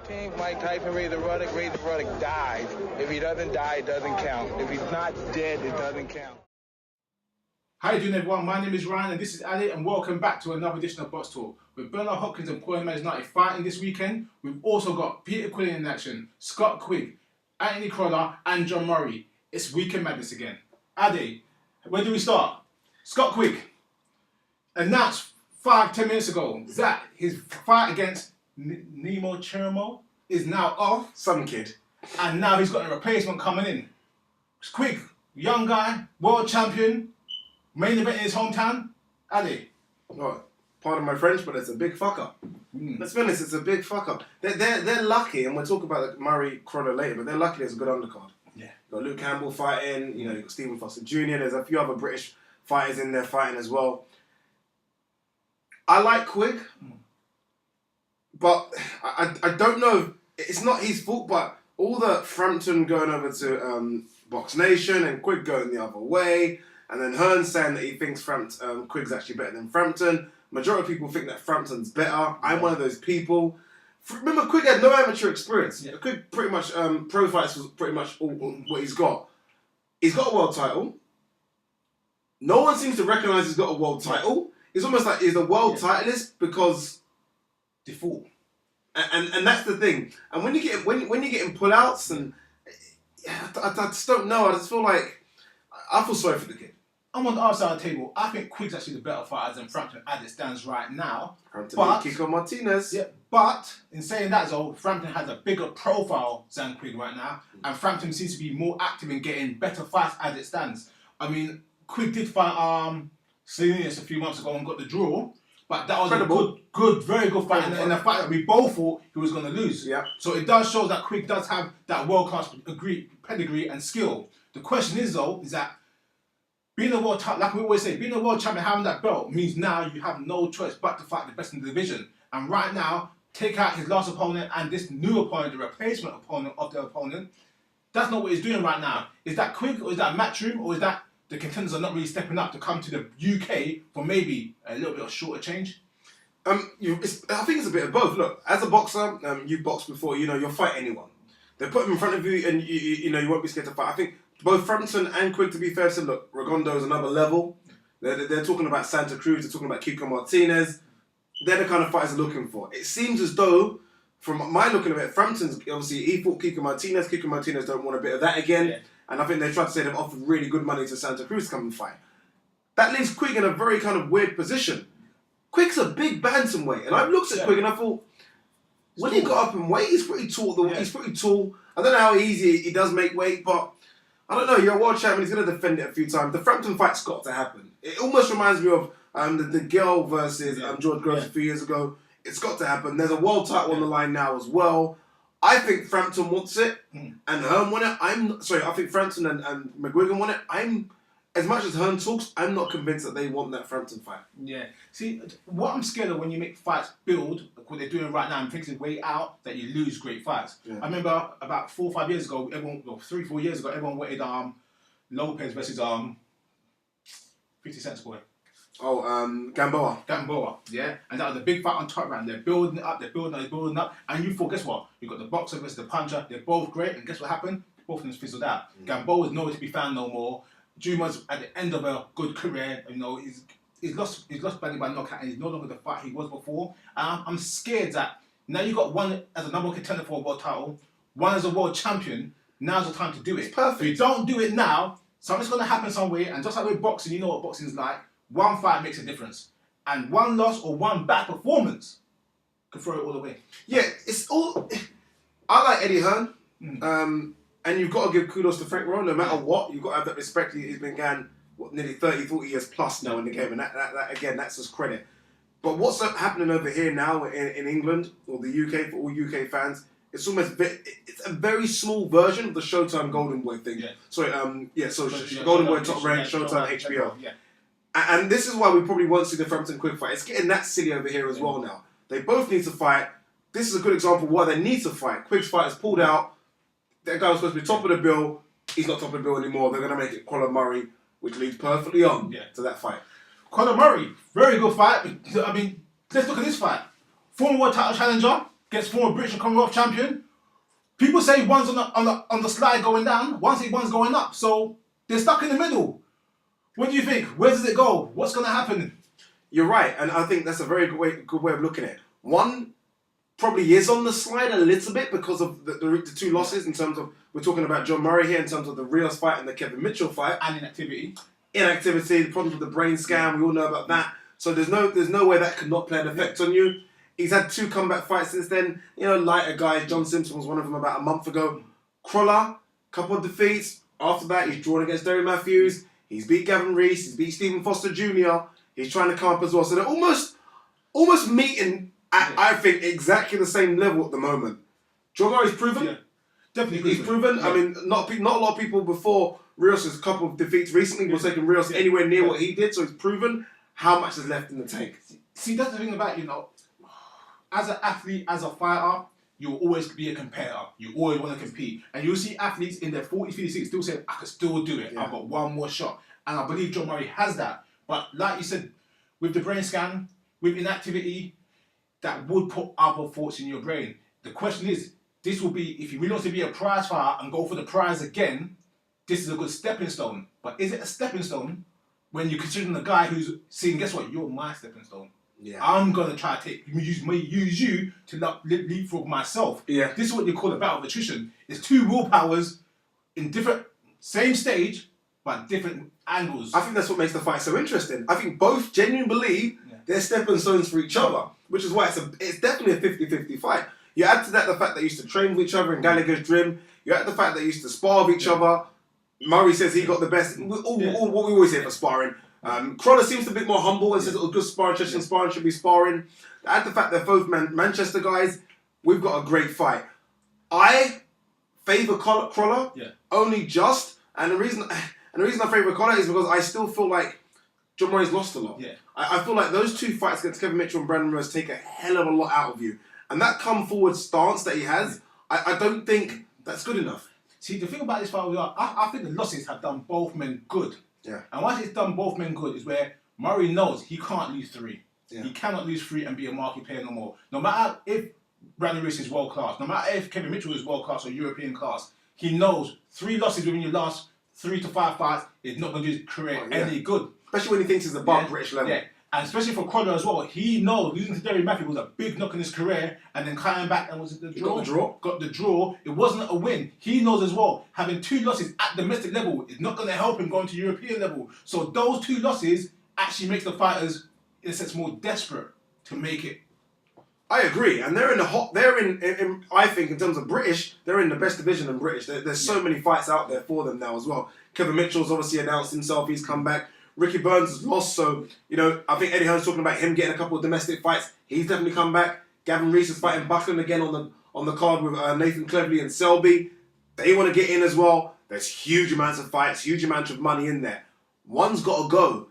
Team Mike Tyson, Razor Ruddock dies. If he doesn't die, it doesn't count. If he's not dead, it doesn't count. How you doing, everyone? My name is Ryan and this is Ali, and welcome back to another edition of BoxTalk. With Bernard Hopkins and Quillin and John Murray fighting this weekend, we've also got Peter Quillin in action, Scott Quigg, Anthony Crolla and John Murray. It's Weekend Madness again. Adi, where do we start? Scott Quigg announced 5-10 minutes ago that his fight against Nemo Chermo is now off. Some kid. And now he's got a replacement coming in. Quigg, young guy, world champion, main event in his hometown. Ali. What? Pardon my French, but it's a big fuck up. Let's be honest, it's a big fuck up. They're lucky, and we'll talk about Murray Crolla later, but they're lucky there's a good undercard. Yeah. You've got Luke Campbell fighting, you've got Stephen Foster Jr., there's a few other British fighters in there fighting as well. I like Quigg, but I don't know, it's not his fault, but all the Frampton going over to Box Nation and Quigg going the other way, and then Hearn saying that he thinks Quigg's actually better than Frampton. Majority of people think that Frampton's better. I'm one of those people. Remember, Quigg had no amateur experience. Yeah. Quigg pretty much, pro fights was pretty much all what he's got. He's got a world title. No one seems to recognise he's got a world title. It's almost like he's a world titleist because default. And that's the thing. And when you get when you're getting pullouts and I just don't know. I just feel like I feel sorry for the kid. I'm on the other side of the table. I think Quigg's actually the better fighter than Frampton as it stands right now. Frampton but Kiko Martinez. Yeah, but in saying that, though, Frampton has a bigger profile than Quigg right now, and Frampton seems to be more active in getting better fights as it stands. I mean, Quigg did fight Salinas a few months ago and got the draw, but that was Incredible. a very good fight, and a fight that we both thought he was going to lose. Yeah. So it does show that Quigg does have that world-class pedigree and skill. The question is, though, is that being a world champion, like we always say, being a world champion, having that belt means now you have no choice but to fight the best in the division. And right now, take out his last opponent and this new opponent, the replacement opponent of the opponent. That's not what he's doing right now. Is that Quigg, or is that Matchroom, or is that the contenders are not really stepping up to come to the UK for maybe a little bit of shorter change? I think it's a bit of both. Look, as a boxer, you've boxed before. You'll fight anyone. They put him in front of you, and you won't be scared to fight. I think both Frampton and Quigg, to be fair, said, look, Regondo is another level. They're talking about Santa Cruz. They're talking about Kiko Martinez. They're the kind of fighters they're looking for. It seems as though, from my looking at it, Frampton's obviously he fought Kiko Martinez. Kiko Martinez don't want a bit of that again. Yeah. And I think they tried to say they've offered really good money to Santa Cruz to come and fight. That leaves Quigg in a very kind of weird position. Quigg's a big bantamweight, and I've looked at Quigg and I thought, when he got up in weight, he's pretty tall. He's pretty tall. I don't know how easy he does make weight, but I don't know. You're a world champion. He's going to defend it a few times. The Frampton fight's got to happen. It almost reminds me of the girl versus George Groves a few years ago. It's got to happen. There's a world title on the line now as well. I think Frampton wants it, and Hearn won it. I think Frampton and McGuigan won it. As much as Hearn talks, I'm not convinced that they want that Frampton fight. Yeah. See, what I'm scared of when you make fights build, what they're doing right now, and takes its way out, that you lose great fights. Yeah. I remember about 4 or 5 years ago, 3-4 years ago, everyone wanted Lopez versus 50 Cent's boy. Gamboa. Gamboa, yeah. And that was a big fight on top round. They're building it up, they're building up. And you thought, guess what? You've got the boxer versus the puncher. They're both great. And guess what happened? Both of them fizzled out. Gamboa is nowhere to be found no more. Juma's at the end of a good career. He's lost badly by knockout, and he's no longer the fight he was before. I'm scared that now you got one as a number one contender for a world title, one as a world champion. Now's the time to do it. It's perfect. If you don't do it now, something's going to happen somewhere. And just like with boxing, you know what boxing is like. One fight makes a difference, and one loss or one bad performance could throw it all away. Yeah, it's all. I like Eddie Hearn. And you've got to give kudos to Frank Rowe, no matter what. You've got to have that respect. He's been going, nearly 30, 40 years plus now in the game. And that again, that's his credit. But what's happening over here now in England, or the UK, for all UK fans, it's it's a very small version of the Showtime Golden Boy thing. Yeah. Sorry, Golden Boy Top Rank, Showtime HBO. Yeah. And this is why we probably won't see the Frampton Quigg fight. It's getting that silly over here as well now. They both need to fight. This is a good example of why they need to fight. Quigg's fight is pulled out. That guy was supposed to be top of the bill. He's not top of the bill anymore. They're going to make it Quillin Murray, which leads perfectly on to that fight. Quillin Murray, very good fight. I mean, let's look at this fight. Former world title challenger against former British and Commonwealth champion. People say one's on the slide going down, one say one's going up. So they're stuck in the middle. What do you think? Where does it go? What's going to happen? You're right, and I think that's a very good way of looking at it. One probably is on the slide a little bit because of the two losses in terms of, we're talking about John Murray here in terms of the Rios fight and the Kevin Mitchell fight. And inactivity. Inactivity, the problems with the brain scan, we all know about that. So there's no way that could not play an effect on you. He's had 2 comeback fights since then. You know, lighter guys. John Simpson was one of them about a month ago. Crolla, couple of defeats. After that, he's drawn against Derry Matthews. He's beat Gavin Rees. He's beat Stephen Foster Jr. He's trying to come up as well. So they're almost meeting at, I think, exactly the same level at the moment. John Murray's proven. Yeah. Definitely He's proven. Yeah. I mean, not a lot of people before Rios' couple of defeats recently were taking Rios anywhere near what he did. So he's proven how much is left in the tank. See, that's the thing about, as an athlete, as a fighter, you'll always be a competitor. You always want to compete. And you'll see athletes in their 40s, 50s still saying, I can still do it. Yeah. I've got one more shot. And I believe John Murray has that. But like you said, with the brain scan, with inactivity, that would put other thoughts in your brain. The question is, this will be, if he really wants to be a prize fighter and go for the prize again, this is a good stepping stone. But is it a stepping stone when you're considering the guy who's saying, guess what, you're my stepping stone. Yeah. I'm going to try to use you to leapfrog myself. Yeah. This is what you call a battle of attrition. It's 2 willpowers in different, same stage, but different angles. I think that's what makes the fight so interesting. I think both genuinely believe they're stepping stones for each other, which is why it's definitely a 50-50 fight. You add to that the fact that they used to train with each other in Gallagher's gym. You add the fact that they used to spar with each other. Murray says he got the best. What we always say for sparring. Crolla seems a bit more humble and says, good sparring session, sparring should be sparring. Add the fact they're both Manchester guys. We've got a great fight. I favour Crolla only just, and the reason I favour Crolla is because I still feel like John Murray's lost a lot. Yeah. I feel like those 2 fights against Kevin Mitchell and Brandon Rose take a hell of a lot out of you. And that come forward stance that he has, I don't think that's good enough. See, the thing about this fight, I think the losses have done both men good. Yeah. And once it's done both men good is where Murray knows he can't lose 3. Yeah. He cannot lose 3 and be a marquee player no more. No matter if Brandon Rees is world class, no matter if Kevin Mitchell is world class or European class, he knows 3 losses within your last 3 to 5 fights is not going to do his career any good. Especially when he thinks he's above British level. Yeah. And especially for Crolla as well, he knows losing to Derry Matthews was a big knock in his career, and then coming back and was it the draw? Got the draw. It wasn't a win. He knows as well, having 2 losses at domestic level is not going to help him going to European level. So those 2 losses actually makes the fighters, in a sense, more desperate to make it. I agree, and they're in I think in terms of British, they're in the best division in British. There's so many fights out there for them now as well. Kevin Mitchell's obviously announced himself, he's come back. Ricky Burns has lost, so, I think Eddie Hearn's talking about him getting a couple of domestic fights. He's definitely come back. Gavin Rees is fighting Buckland again on the card with Nathan Cleverley and Selby. They want to get in as well. There's huge amounts of fights, huge amounts of money in there. One's got to go.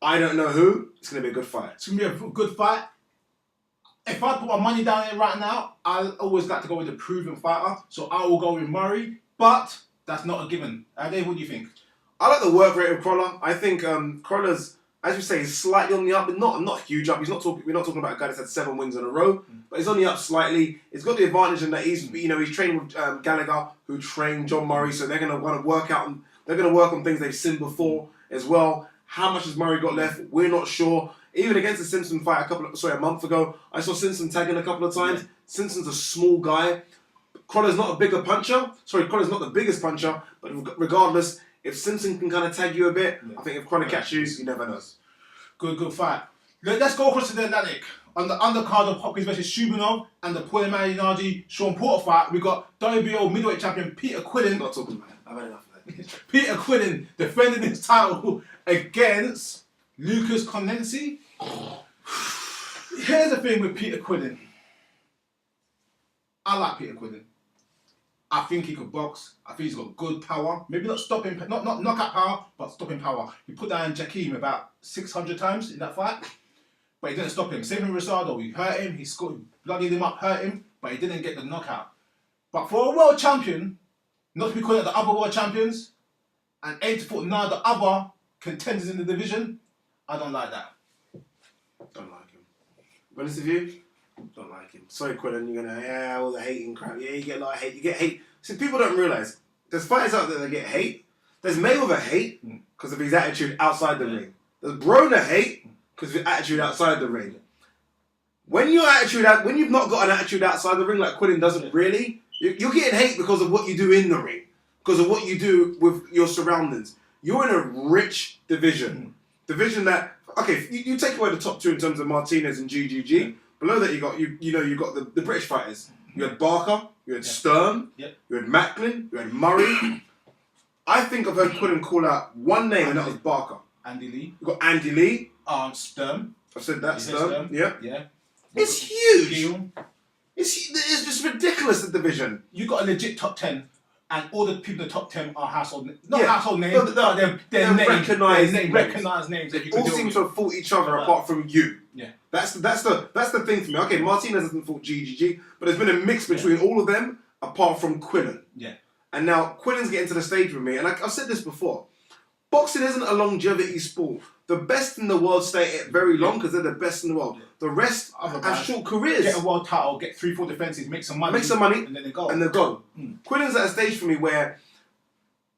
I don't know who. It's going to be a good fight. It's going to be a good fight. If I put my money down here right now, I always like to go with the proven fighter, so I will go with Murray, but that's not a given. Dave, what do you think? I like the work rate of Crolla. I think Crolla's, as you say, is slightly on the up, but not huge up. We're not talking about a guy that's had 7 wins in a row, but he's on the up slightly. He's got the advantage in that he's trained with Gallagher, who trained John Murray, so they're going to want to work out. They're going to work on things they've seen before as well. How much has Murray got left? We're not sure. Even against the Simpson fight a month ago, I saw Simpson tagging a couple of times. Yeah. Simpson's a small guy. Crolla's not a bigger puncher. Crolla's not the biggest puncher, but regardless, if Simpson can kind of tag you a bit, I think if Crolla catches you, never know. Good fight. Let's go across to the Atlantic. On the undercard of Hopkins versus Shubinov and the Quillin and John Murray fight, we got WBO middleweight champion Peter Quillin. Not talking about it. I've had enough of that. Peter Quillin defending his title against Lucas Condensi. Here's the thing with Peter Quillin. I like Peter Quillin. I think he could box. I think he's got good power. Maybe not stopping, not knockout power, but stopping power. He put down Jakeem about 600 times in that fight, but he didn't stop him. Same with Rosado. He hurt him. He scored, bloodied him up, hurt him, but he didn't get the knockout. But for a world champion, not to be calling out the other world champions, and aim to put none of the other contenders in the division, I don't like that. Don't like him. But honest with you, Don't like him. Sorry, Quillin, you're gonna all the hating crap. Yeah, you get a lot of hate. You get hate. See, people don't realise there's fighters out there that get hate. There's Mayweather hate because of his attitude outside the ring. There's Broner hate because of his attitude outside the ring. When you've not got an attitude outside the ring like Quillin doesn't really, you're getting hate because of what you do in the ring, because of what you do with your surroundings. You're in a rich division. Division that, okay, you take away the top two in terms of Martinez and GGG. Below that you got the British fighters. You had Barker, you had Stern, you had Macklin, you had Murray. I think I've heard Quillin call out one name, and that was Barker. Andy Lee. You got Andy Lee. Stern. I've said that. Stern. Yeah. It's huge. Gil. It's just ridiculous, the division. You got a legit top 10, and all the people in the top 10 are household names. Not household names, they're recognised names. They all seem to have fought each other apart from you. Yeah. That's the thing for me. Okay, Martinez hasn't fought GGG, but there's been a mix between all of them apart from Quillin. Yeah. And now Quillin's getting to the stage with me, and I've said this before. Boxing isn't a longevity sport. The best in the world stay it very long because they're the best in the world. The rest have short careers. Get a world title, get 3-4 defences, make some money, and then they go. And they're gone. Quillin's at a stage for me where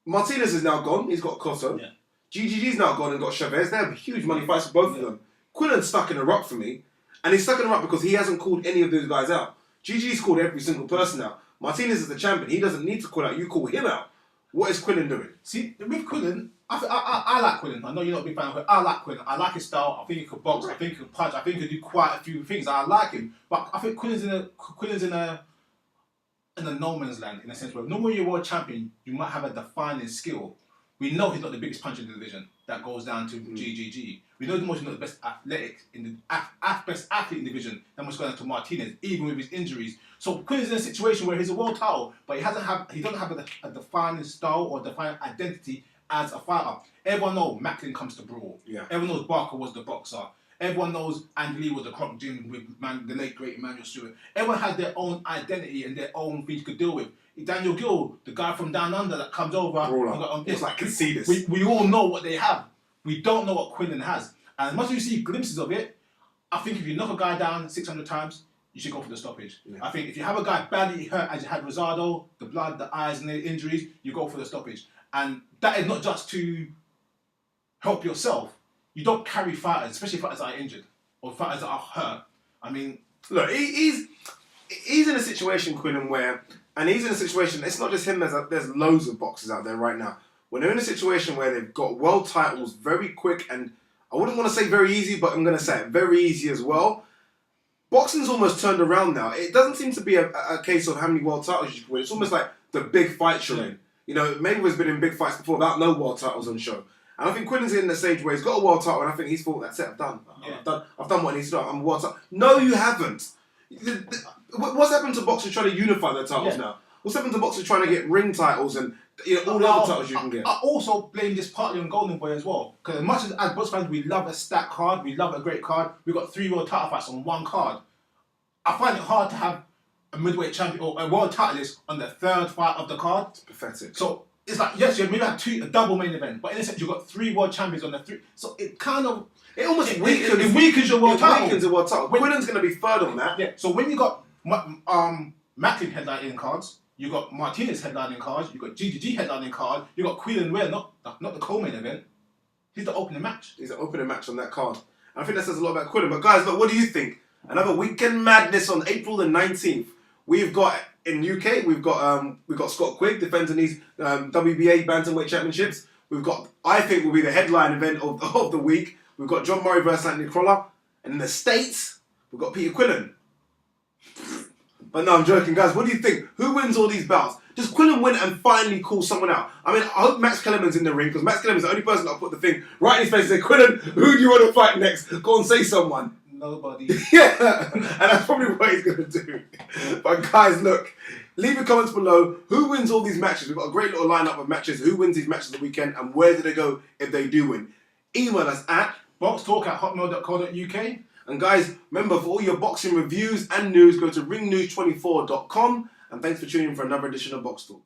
Martinez is now gone. He's got Cotto. Yeah. GGG's now gone and got Chavez. They have huge money fights for both of them. Quillin's stuck in a rut for me, and he's stuck in a rut because he hasn't called any of those guys out. GG's called every single person out. Martinez is the champion. He doesn't need to call out. You call him out. What is Quillin doing? See, with Quillin, I like Quillin. I know you're not a big fan of him. I like Quillin. I like his style. I think he could box. I think he could punch. I think he could do quite a few things. I like him. But I think Quillin's in a no man's land, in a sense where normally you're world champion, you might have a defining skill. We know he's not the biggest puncher in the division. That goes down to GGG. We know he's not the best athletic best athlete in the division. That much going down to Martinez, even with his injuries. So Quillin's in a situation where he's a world title, but he doesn't have a defining style or defining identity as a fighter. Everyone knows Macklin comes to brawl. Yeah. Everyone knows Barker was the boxer. Everyone knows Andy Lee was the croc gym with the late great Emmanuel Stewart. Everyone has their own identity and their own things to deal with. Daniel Gill, the guy from down under that comes over. It's like Concedus. We all know what they have. We don't know what Quillin has. And as much as you see glimpses of it, I think if you knock a guy down 600 times, you should go for the stoppage. Yeah. I think if you have a guy badly hurt, as you had Rosado, the blood, the eyes, and the injuries, you go for the stoppage. And that is not just to help yourself. You don't carry fighters, especially fighters that are injured or fighters that are hurt. I mean, look, he's in a situation, Quillin, where, and he's in a situation. It's not just him. There's loads of boxers out there right now. When they're in a situation where they've got world titles very quick, and I wouldn't want to say very easy, but I'm going to say it very easy as well. Boxing's almost turned around now. It doesn't seem to be a case of how many world titles you can win. It's almost like the big fights you're in. You know, Mayweather's been in big fights before without no world titles on show. And I think Quillin's in the stage where he's got a world title, and I think he's thought, that's it, I've done. I've done what I need to do. I'm a world title. No, you haven't. What's happened to boxers trying to unify their titles now? What's happened to boxers trying to get ring titles and all the other titles you can get? I also blame this partly on Golden Boy as well. Because as much as box fans, we love a stacked card, we love a great card, we've got 3 world title fights on one card. I find it hard to have a midweight champion or a world titleist on the 3rd fight of the card. It's pathetic. So it's like, yes, you maybe have a double main event, but in a sense, you've got 3 world champions on the 3. So it kind of... It almost weakens your world title. It weakens the world title. Quillin's going to be 3rd on that. Yeah. So when you got Macklin headlining cards, you got Martinez headlining cards, you got GGG headlining card, you got Quillin Ware, not the co-main event. He's the opening match. He's the opening match on that card. And I think that says a lot about Quillin. But guys, look, what do you think? Another Weekend Madness on April the 19th. We've got, in UK, we've got Scott Quigg defending these WBA Bantamweight Championships. We've got, I think, will be the headline event of the week. We've got John Murray versus Anthony Crolla. And in the States, we've got Peter Quillin. But no, I'm joking, guys. What do you think? Who wins all these bouts? Does Quillin win and finally call someone out? I mean, I hope Max Kellerman's in the ring, because Max Kellerman's the only person that'll put the thing right in his face and say, Quillin, who do you want to fight next? Go and say someone. Nobody. Yeah, and that's probably what he's going to do. But guys, look, leave your comments below. Who wins all these matches? We've got a great little lineup of matches. Who wins these matches of the weekend, and where do they go if they do win? Email us at BoxTalk@hotmail.co.uk. And guys, remember, for all your boxing reviews and news, go to ringnews24.com. And thanks for tuning in for another edition of Box Talk.